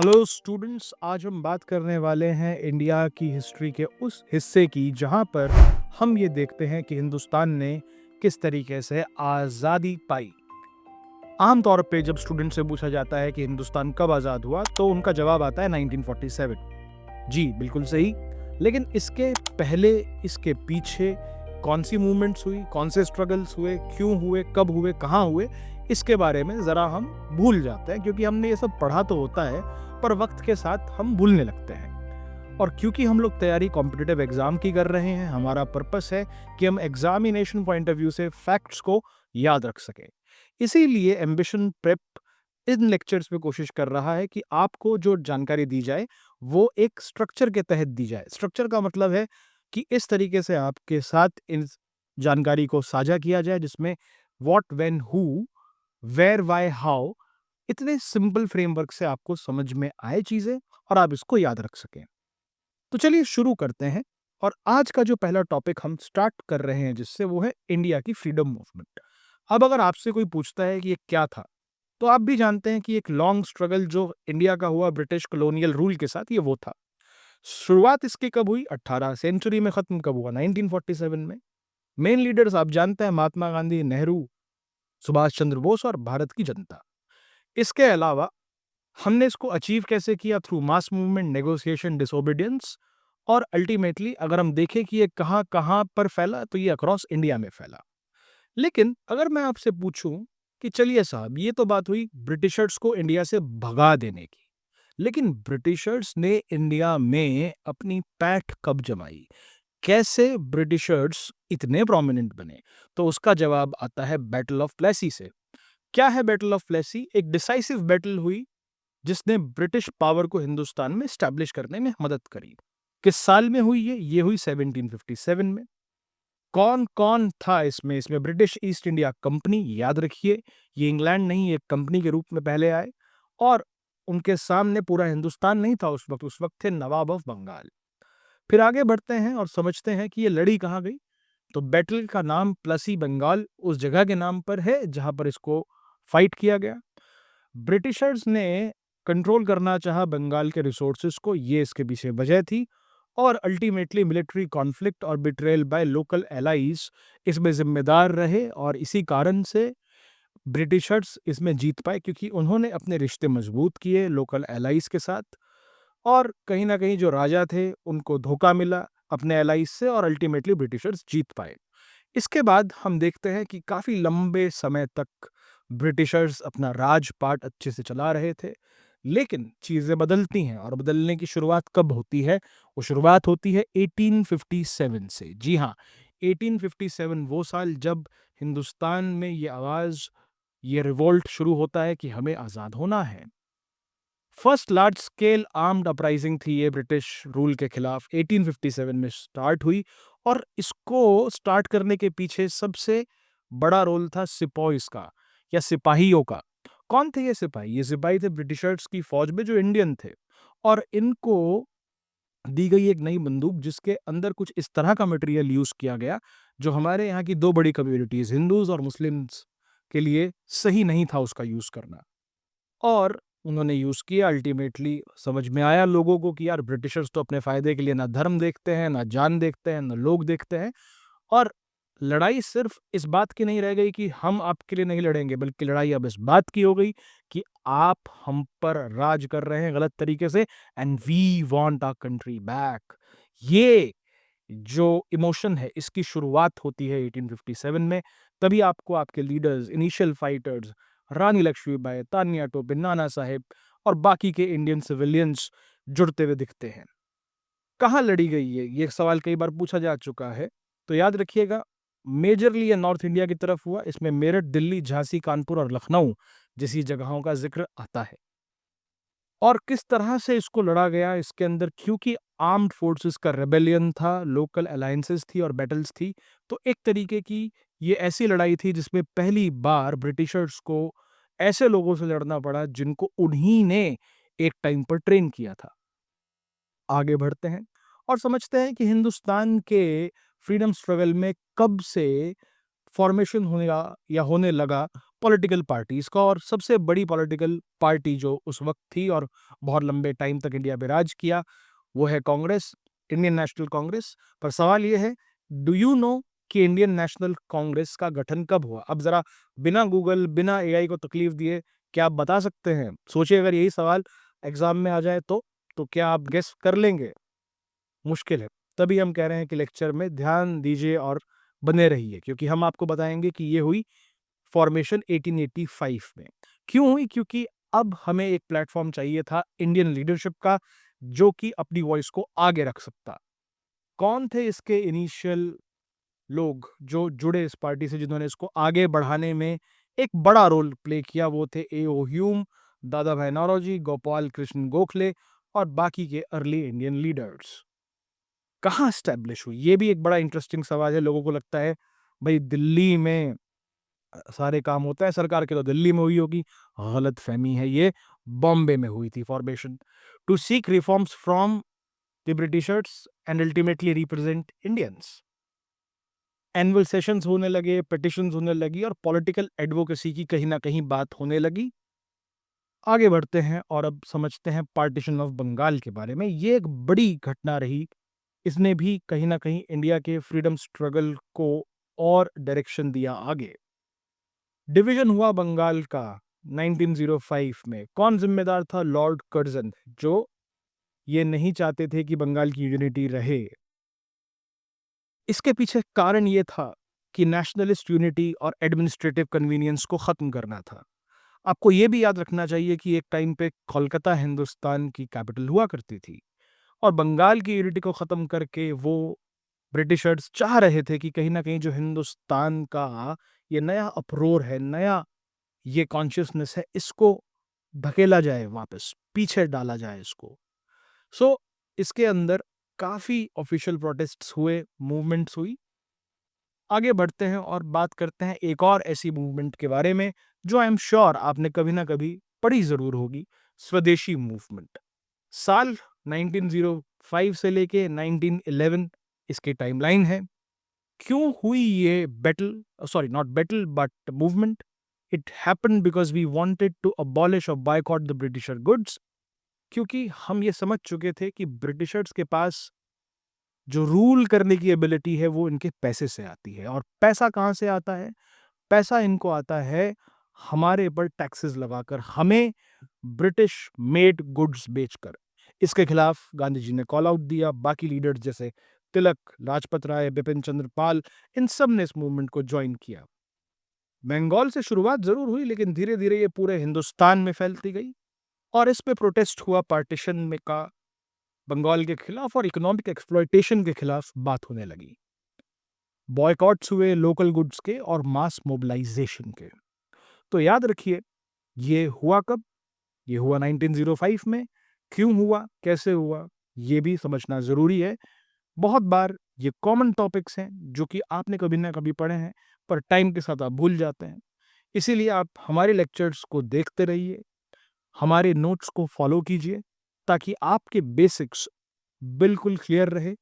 Hello students, आज हम बात करने वाले हैं इंडिया की हिस्ट्री के उस हिस्से की जहां पर हम ये देखते हैं कि हिंदुस्तान ने किस तरीके से आज़ादी पाई। आमतौर पे जब स्टूडेंट से पूछा जाता है कि हिंदुस्तान कब आज़ाद हुआ तो उनका जवाब आता है 1947। जी बिल्कुल सही। लेकिन इसके पहले, इसके पीछे कौन सी मूवमेंट्स हुई, कौन से स्ट्रगल्स हुए, क्यों हुए, कहाँ हुए, इसके बारे में ज़रा हम भूल जाते हैं क्योंकि हमने ये सब पढ़ा तो होता है पर वक्त के साथ हम भूलने लगते हैं। और क्योंकि हम लोग तैयारी कॉम्पिटिटिव एग्जाम की कर रहे हैं, हमारा पर्पस है कि हम एग्जामिनेशन पॉइंट ऑफ व्यू से फैक्ट्स को याद रख सकें। इसीलिए एम्बिशन प्रेप इन लेक्चर्स में कोशिश कर रहा है कि आपको जो जानकारी दी जाए वो एक स्ट्रक्चर के तहत दी जाए। स्ट्रक्चर का मतलब है कि इस तरीके से आपके साथ इन जानकारी को साझा किया जाए जिसमें what, when, who, where, why, how इतने सिंपल फ्रेमवर्क से आपको समझ में आए चीजें और आप इसको याद रख सकें। तो चलिए शुरू करते हैं। और आज का जो पहला टॉपिक हम स्टार्ट कर रहे हैं जिससे वो है इंडिया की फ्रीडम मूवमेंट। अब अगर आपसे कोई पूछता है कि ये क्या था, तो आप भी जानते हैं कि एक लॉन्ग स्ट्रगल जो इंडिया का हुआ ब्रिटिश कॉलोनियल रूल के साथ, ये वो था। शुरुआत इसकी कब हुई? 18 सेंचुरी में। खत्म कब हुआ? 1947 में। मेन लीडर्स आप जानते हैं, महात्मा गांधी, नेहरू, सुभाष चंद्र बोस और भारत की जनता। इसके अलावा हमने इसको अचीव कैसे किया? Through mass movement, negotiation, disobedience. और अल्टीमेटली अगर हम देखें कि ये कहाँ कहाँ पर फैला, तो ये अक्रॉस इंडिया में फैला। लेकिन अगर मैं आपसे पूछूं कि चलिए साहब, ये तो बात हुई ब्रिटिशर्स को इंडिया से भगा देने की, लेकिन ब्रिटिशर्स ने इंडिया में अपनी पैठ कब जमाई? कैसे ब्रिटिशर्स इतने प्रोमिनेंट बने? तो उसका जवाब आता है बैटल ऑफ प्लेसी से। क्या है बैटल ऑफ प्लेसी? एक डिसाइसिव बैटल हुई जिसने ब्रिटिश पावर को हिंदुस्तान में स्टैब्लिश करने में मदद करी। किस साल में हुई ये हुई 1757 में। कौन कौन था इसमें? इसमें ब्रिटिश ईस्ट इंडिया कंपनी, याद रखिए, ये इंग्लैंड नहीं, एक कंपनी के रूप में पहले आए। और उनके सामने पूरा हिंदुस्तान नहीं था उस वक्त थे नवाब ऑफ बंगाल। फिर आगे बढ़ते हैं और समझते हैं कि ये लड़ी कहाँ गई। तो बैटल का नाम प्लसी बंगाल उस जगह के नाम पर है जहां पर इसको फाइट किया गया। ब्रिटिशर्स ने कंट्रोल करना चाहा बंगाल के रिसोर्सेज को, ये इसके पीछे वजह थी। और अल्टीमेटली मिलिट्री कॉन्फ्लिक्ट और बिट्रेयल बाय लोकल एलाइज इसमें जिम्मेदार रहे। और इसी कारण से ब्रिटिशर्स इसमें जीत पाए क्योंकि उन्होंने अपने रिश्ते मजबूत किए लोकल एलाइज के साथ। और कहीं ना कहीं जो राजा थे उनको धोखा मिला अपने एलाइज से और अल्टीमेटली ब्रिटिशर्स जीत पाए। इसके बाद हम देखते हैं कि काफ़ी लंबे समय तक ब्रिटिशर्स अपना राजपाट अच्छे से चला रहे थे। लेकिन चीज़ें बदलती हैं और बदलने की शुरुआत कब होती है? वो शुरुआत होती है 1857 से। जी हाँ, 1857 वो साल जब हिंदुस्तान में ये आवाज़, ये रिवोल्ट शुरू होता है कि हमें आज़ाद होना है। First large scale armed uprising थी ये ब्रिटिश रूल के खिलाफ 1857 में स्टार्ट हुई। और इसको स्टार्ट करने के पीछे सबसे बड़ा रोल था सिपॉइस का या सिपाहियों का। कौन थे ये सिपाही? ये सिपाही थे ब्रिटिशर्स की फौज में जो इंडियन थे। और इनको दी गई एक नई बंदूक जिसके अंदर कुछ इस तरह का मटेरियल यूज किया गया जो हमारे यहाँ की दो बड़ी कम्युनिटीज हिंदूज और मुस्लिम्स के लिए सही नहीं था उसका यूज करना। और उन्होंने यूज़ किया। अल्टीमेटली समझ में आया लोगों को कि यार ब्रिटिशर्स तो अपने फ़ायदे के लिए ना धर्म देखते हैं, ना जान देखते हैं, ना लोग देखते हैं। और लड़ाई सिर्फ इस बात की नहीं रह गई कि हम आपके लिए नहीं लड़ेंगे, बल्कि लड़ाई अब इस बात की हो गई कि आप हम पर राज कर रहे हैं गलत तरीके से and we want our country back. ये जो इमोशन है इसकी शुरुआत होती है 1857 में। तभी आपको आपके लीडर्स, इनिशियल फाइटर्स, रानी लक्ष्मीबाई, तान्या टोपे, नाना साहेब और बाकी के इंडियन सिविलियंस जुड़ते हुए दिखते हैं। कहाँ लड़ी गई ये सवाल कई बार पूछा जा चुका है। तो याद रखिएगा, मेजरली ये नॉर्थ इंडिया की तरफ हुआ। इसमें मेरठ, दिल्ली, झांसी, कानपुर और लखनऊ जैसी जगहों का जिक्र आता है। और किस तरह से इसको लड़ा गया इसके अंदर, क्योंकि आर्म्ड फोर्सेस का रेबेलियन था, लोकल अलायंसेस थी और बैटल्स थी। तो एक तरीके की ये ऐसी लड़ाई थी जिसमें पहली बार ब्रिटिशर्स को ऐसे लोगों से लड़ना पड़ा जिनको उन्हीं ने एक टाइम पर ट्रेन किया था। आगे बढ़ते हैं और समझते हैं कि हिंदुस्तान के फ्रीडम स्ट्रगल में कब से फॉर्मेशन होने या होने लगा पॉलिटिकल पार्टीज का, और सबसे बड़ी पॉलिटिकल पार्टी जो उस वक्त थी और बहुत लंबे टाइम तक इंडिया में राज किया, वो है कांग्रेस, इंडियन नेशनल कांग्रेस। पर सवाल ये है, डू यू नो कि इंडियन नेशनल कांग्रेस का गठन कब हुआ? अब जरा बिना गूगल, बिना एआई को तकलीफ दिए, क्या आप बता सकते हैं? सोचिए, अगर यही सवाल एग्जाम में आ जाए तो क्या आप गेस कर लेंगे? मुश्किल है। तभी हम कह रहे हैं कि लेक्चर में ध्यान दीजिए और बने रहिए, क्योंकि हम आपको बताएंगे कि ये हुई फॉर्मेशन 1885 में। क्यों हुई? क्योंकि अब हमें एक प्लेटफॉर्म चाहिए था इंडियन लीडरशिप का, जो कि अपनी वॉइस को आगे रख सकता। कौन थे इसके इनिशियल लोग जो जुड़े इस पार्टी से, जिन्होंने इसको आगे बढ़ाने में एक बड़ा रोल प्ले किया? वो थे ए.ओ. ह्यूम, दादा भाई नौरोजी, गोपाल कृष्ण गोखले और बाकी के अर्ली इंडियन लीडर्स। कहाँ स्टैब्लिश हुई? ये भी एक बड़ा इंटरेस्टिंग सवाल है। लोगों को लगता है भाई दिल्ली में सारे काम होता है, सरकार की तो दिल्ली में हुई होगी। गलत फहमी है ये। बॉम्बे में हुई थी formation, to seek reforms from the Britishers and ultimately represent Indians. Annual sessions होने लगे, पिटिशंस होने लगी और पॉलिटिकल एडवोकेसी की कहीं ना कहीं बात होने लगी। आगे बढ़ते हैं और अब समझते हैं पार्टीशन ऑफ बंगाल के बारे में। ये एक बड़ी घटना रही। इसने भी कहीं ना कहीं इंडिया के फ्रीडम स्ट्रगल को और डायरेक्शन दिया आगे। डिवीजन हुआ बंगाल का 1905 में। कौन जिम्मेदार था? लॉर्ड कर्जन, जो ये नहीं चाहते थे कि बंगाल की यूनिटी रहे। इसके पीछे कारण ये था कि नेशनलिस्ट यूनिटी और एडमिनिस्ट्रेटिव कन्वीनियंस को खत्म करना था। आपको ये भी याद रखना चाहिए कि एक टाइम पे कोलकाता हिंदुस्तान की कैपिटल हुआ करती थी, और बंगाल की यूनिटी को खत्म करके वो ब्रिटिशर्स चाह रहे थे कि कहीं ना कहीं जो हिंदुस्तान का ये नया अप्रोर है, नया ये कॉन्शियसनेस है, इसको धकेला जाए, वापस पीछे डाला जाए इसको। सो इसके अंदर काफी ऑफिशियल प्रोटेस्ट्स हुए, मूवमेंट्स हुई। आगे बढ़ते हैं और बात करते हैं एक और ऐसी मूवमेंट के बारे में जो आई एम श्योर आपने कभी ना कभी पढ़ी जरूर होगी, स्वदेशी मूवमेंट। साल 1905 से लेके 1911 इसकी टाइमलाइन है। क्यों हुई ये battle, sorry not battle but movement? It happened because we wanted to abolish और बायकॉट द ब्रिटिशर गुड्स। क्योंकि हम ये समझ चुके थे कि ब्रिटिशर्स के पास जो रूल करने की एबिलिटी है वो इनके पैसे से आती है। और पैसा कहाँ से आता है? पैसा इनको आता है हमारे ऊपर टैक्सेस लगाकर, हमें ब्रिटिश मेड गुड्स बेचकर। इसके खिलाफ गांधी जी ने कॉल आउट दिया। बाकी लीडर्स जैसे तिलक, लाजपत राय, बिपिन चंद्र पाल, इन सब ने इस मूवमेंट को ज्वाइन किया। बंगाल से शुरुआत जरूर हुई, लेकिन धीरे धीरे ये पूरे हिंदुस्तान में फैलती गई और इस पे प्रोटेस्ट हुआ पार्टीशन में का बंगाल के खिलाफ, और इकोनॉमिक एक्सप्लॉयटेशन के खिलाफ बात होने लगी। बॉयकॉट्स हुए लोकल गुड्स के और मास मोबिलाइजेशन के। तो याद रखिए, ये हुआ कब? ये हुआ 1905 में। क्यों हुआ, कैसे हुआ, ये भी समझना जरूरी है। बहुत बार ये कॉमन टॉपिक्स हैं जो कि आपने कभी ना कभी पढ़े हैं, पर टाइम के साथ आप भूल जाते हैं। इसीलिए आप हमारे लेक्चर्स को देखते रहिए, हमारे नोट्स को फॉलो कीजिए, ताकि आपके बेसिक्स बिल्कुल क्लियर रहे